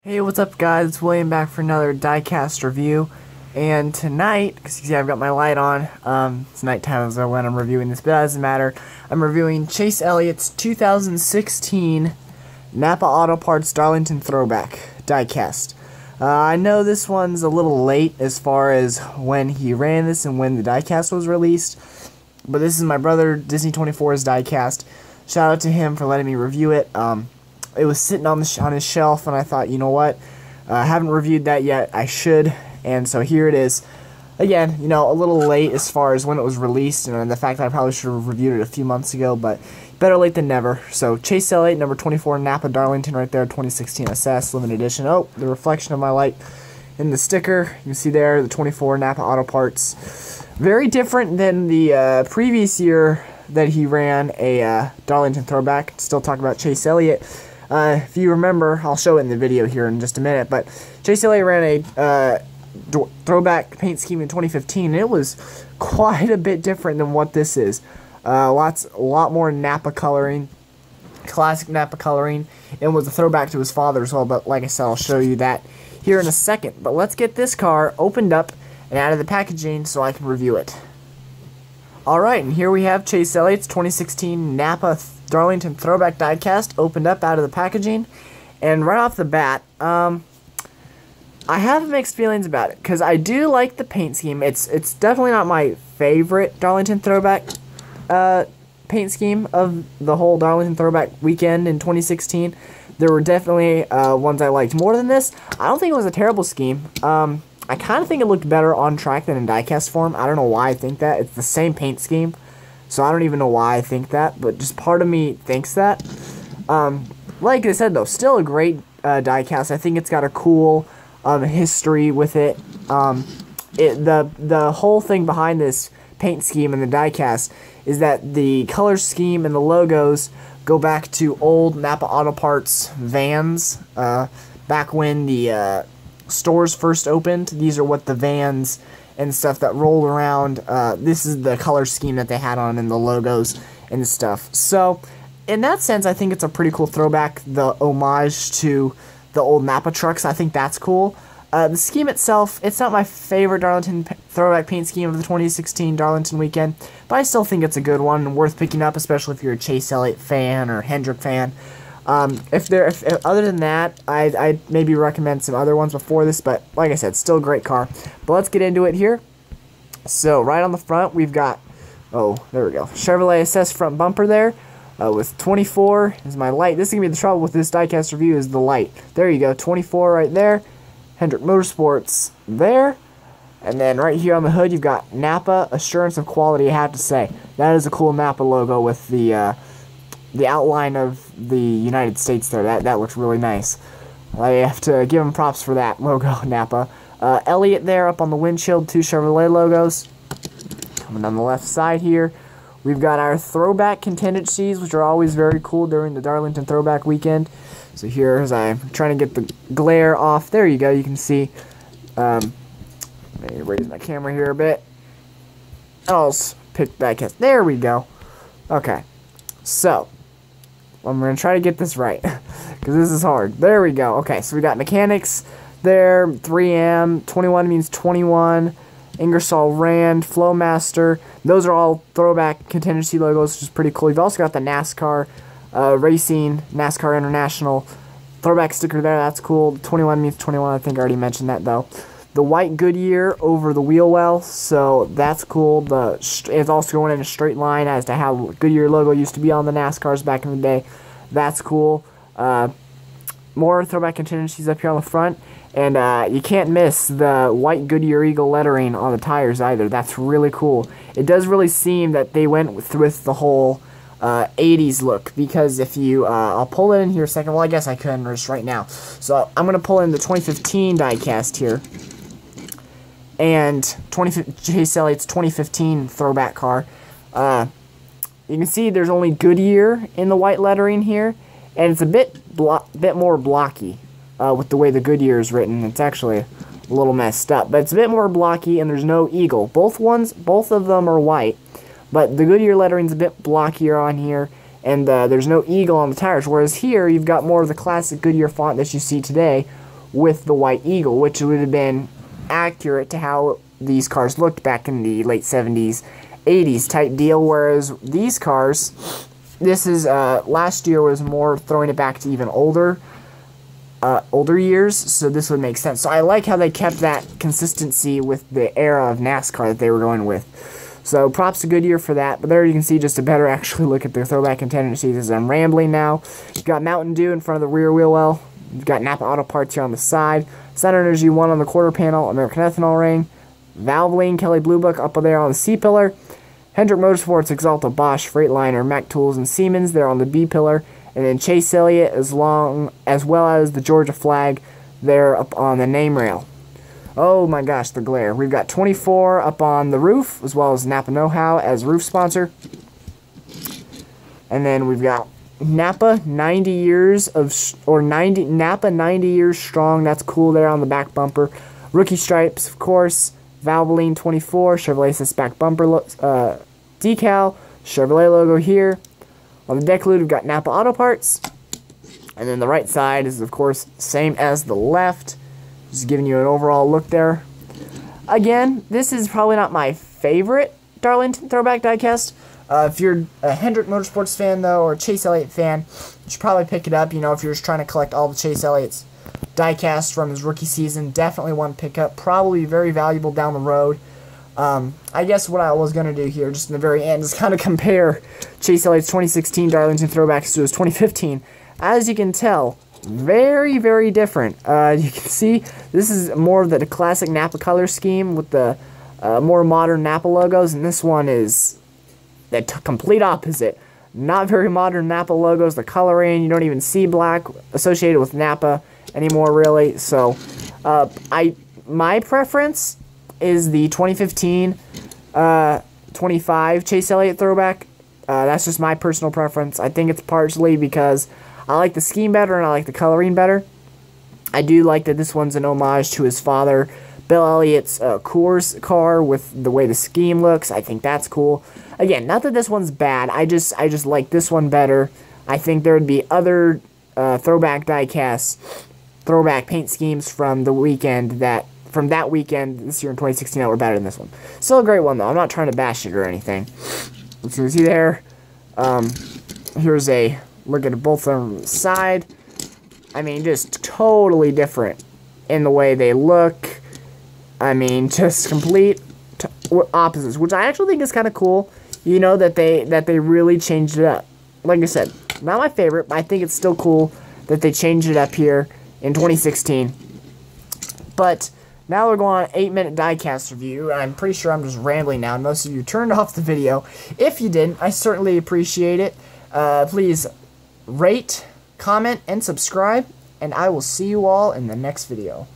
Hey, what's up guys? It's William back for another diecast review. And tonight, because you can see I've got my light on, it's nighttime so when I'm reviewing this, but it doesn't matter. I'm reviewing Chase Elliott's 2016 Napa Auto Parts Darlington Throwback diecast. I know this one's a little late as far as when he ran this and when the diecast was released, but this is my brother Disney 24's diecast. Shout out to him for letting me review it. It was sitting on his shelf, and I thought, you know what, I haven't reviewed that yet, I should, and so here it is. Again, you know, a little late as far as when it was released, and the fact that I probably should have reviewed it a few months ago, but better late than never. So, Chase Elliott, number 24, Napa Darlington right there, 2016 SS, limited edition. Oh, the reflection of my light in the sticker, you can see there, the 24 Napa Auto Parts. Very different than the previous year that he ran a Darlington Throwback. Still talking about Chase Elliott. If you remember, I'll show it in the video here in just a minute, but Chase Elliott ran a throwback paint scheme in 2015, and it was quite a bit different than what this is. A lot more Napa coloring, classic Napa coloring, and was a throwback to his father as well, but like I said, I'll show you that here in a second. But let's get this car opened up and out of the packaging so I can review it. Alright, and here we have Chase Elliott's 2016 Napa Darlington Throwback diecast opened up out of the packaging, and right off the bat, I have mixed feelings about it because I do like the paint scheme. It's definitely not my favorite Darlington Throwback paint scheme of the whole Darlington Throwback weekend in 2016. There were definitely ones I liked more than this. I don't think it was a terrible scheme. I kind of think it looked better on track than in diecast form. I don't know why I think that. It's the same paint scheme. So I don't even know why I think that, but just part of me thinks that. Like I said, though, still a great diecast. I think it's got a cool history with it. The whole thing behind this paint scheme and the diecast is that the color scheme and the logos go back to old Napa Auto Parts vans. Back when the stores first opened, these are what the vans and stuff that roll around, this is the color scheme that they had on in the logos and stuff. So, in that sense, I think it's a pretty cool throwback, the homage to the old Napa trucks. I think that's cool. The scheme itself, it's not my favorite Darlington throwback paint scheme of the 2016 Darlington weekend, but I still think it's a good one and worth picking up, especially if you're a Chase Elliott fan or Hendrick fan. If other than that, I'd maybe recommend some other ones before this, but like I said, still a great car. But let's get into it here. So right on the front, we've got, oh, there we go, Chevrolet SS front bumper there, with 24 is my light. This is going to be the trouble with this diecast review is the light. There you go, 24 right there, Hendrick Motorsports there, and then right here on the hood, you've got Napa Assurance of Quality, I have to say. That is a cool Napa logo with the outline of the United States there. That looks really nice. I have to give them props for that logo, Napa. Elliott there up on the windshield, two Chevrolet logos. Coming on the left side here, we've got our throwback contingencies, which are always very cool during the Darlington Throwback weekend. So here, as I'm trying to get the glare off, there you go, you can see. Let me raise my camera here a bit. I'll pick back. There we go. Okay. So, I'm going to try to get this right, because this is hard. There we go. Okay, so we got mechanics there, 3M, 21 means 21, Ingersoll Rand, Flowmaster. Those are all throwback contingency logos, which is pretty cool. You've also got the NASCAR Racing, NASCAR International throwback sticker there. That's cool. 21 means 21. I think I already mentioned that, though. The white Goodyear over the wheel well, so that's cool. It's also going in a straight line as to how Goodyear logo used to be on the NASCARs back in the day. That's cool. More throwback contingencies up here on the front, and you can't miss the white Goodyear Eagle lettering on the tires either. That's really cool. It does really seem that they went with the whole 80s look, because if you, I'll pull it in here a second. Well, I guess I couldn't just right now. So I'm going to pull in the 2015 diecast here. And Chase Elliott's 2015 throwback car. You can see there's only Goodyear in the white lettering here, and it's a bit more blocky with the way the Goodyear is written. It's actually a little messed up, but it's a bit more blocky, and there's no eagle. Both of them are white, but the Goodyear lettering's a bit blockier on here, and there's no eagle on the tires. Whereas here you've got more of the classic Goodyear font that you see today, with the White Eagle, which would have been accurate to how these cars looked back in the late 70s, 80s type deal, whereas these cars, this is, last year was more throwing it back to even older years, so this would make sense. So I like how they kept that consistency with the era of NASCAR that they were going with. So props to Goodyear for that. But there you can see just a better actually look at their throwback and tendencies as I'm rambling now. You've got Mountain Dew in front of the rear wheel well. You've got Napa Auto Parts here on the side. Sun Energy 1 on the quarter panel. American Ethanol ring. Valvoline, Kelly Blue Book up there on the C pillar. Hendrick Motorsports, Axalta, Bosch, Freightliner, Mack Tools, and Siemens there on the B pillar. And then Chase Elliott as well as the Georgia flag there up on the name rail. Oh my gosh, the glare. We've got 24 up on the roof, as well as Napa Know-How as roof sponsor. And then we've got Napa 90 years Napa 90 years strong. That's cool there on the back bumper. Rookie stripes, of course. Valvoline 24, Chevrolet says back bumper decal, Chevrolet logo here. On the deck lid, we've got Napa Auto Parts. And then the right side is, of course, same as the left. Just giving you an overall look there. Again, this is probably not my favorite Darlington Throwback diecast. If you're a Hendrick Motorsports fan, though, or a Chase Elliott fan, you should probably pick it up. You know, if you're just trying to collect all the Chase Elliott's diecast from his rookie season, definitely one to pick up. Probably very valuable down the road. I guess what I was going to do here, just in the very end, is kind of compare Chase Elliott's 2016 Darlington Throwbacks to his 2015. As you can tell, very, very different. You can see this is more of the classic Napa color scheme with the more modern Napa logos, and this one is the complete opposite. Not very modern Napa logos, the coloring, you don't even see black associated with Napa anymore, really. So, my preference is the 2015 25 Chase Elliott Throwback. That's just my personal preference. I think it's partially because I like the scheme better and I like the coloring better. I do like that this one's an homage to his father, Bill Elliott's Coors car with the way the scheme looks. I think that's cool. Again, not that this one's bad. I just like this one better. I think there would be other throwback diecasts, throwback paint schemes from that weekend this year in 2016 that were better than this one. Still a great one though. I'm not trying to bash it or anything. As you can see there, here's a look at both on the side. I mean, just totally different in the way they look. I mean, just complete opposites, which I actually think is kind of cool. You know, that they really changed it up. Like I said, not my favorite, but I think it's still cool that they changed it up here in 2016. But now we're going on an 8-minute diecast review. I'm pretty sure I'm just rambling now, and most of you turned off the video. If you didn't, I certainly appreciate it. Please rate, comment, and subscribe, and I will see you all in the next video.